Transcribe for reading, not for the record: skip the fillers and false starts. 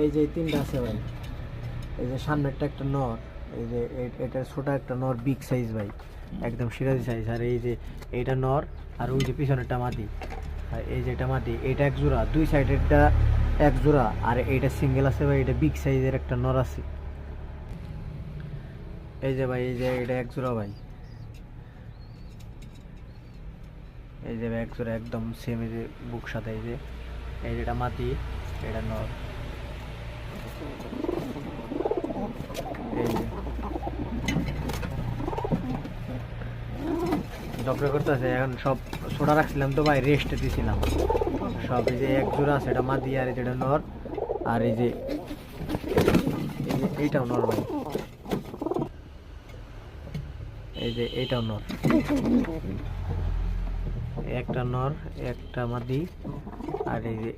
এই যে তিনটা আছে ভাই, এই যে সামনেরটা একটা নর, এই যে এটা ছোট একটা নর, বিগ সাইজ ভাই, একদম সিরাজি সাইজ। আর এই যে এইটা নর, আর ওই যে পিছনেরটা মাদি। আর এই যে এটা মাদি, এটা এক জোড়া, দুই সাইডেরটা এক জোড়া, আর এইটা সিঙ্গেল আছে ভাই, এটা বিগ সাইজের একটা নর আছে। এই যে ভাই, এই যে এটা এক জোড়া ভাই, এই যে এক জোড়া একদম সেম, এই যে বুক সাথে। এই যে এটা মাদি, এটা নর। এই যে ঝগড়া করতেছে এখন, সব ছোটা রাখছিলাম তো ভাই, রেস্টে দিছিলাম সব। এই যে এক জোড়া আছে, এটা মাদি, আর এটা নর। আর এই যে এইটাও নর ভাই, এই যে এইটাও নর, একটা নর একটা মাদি। আর এই যে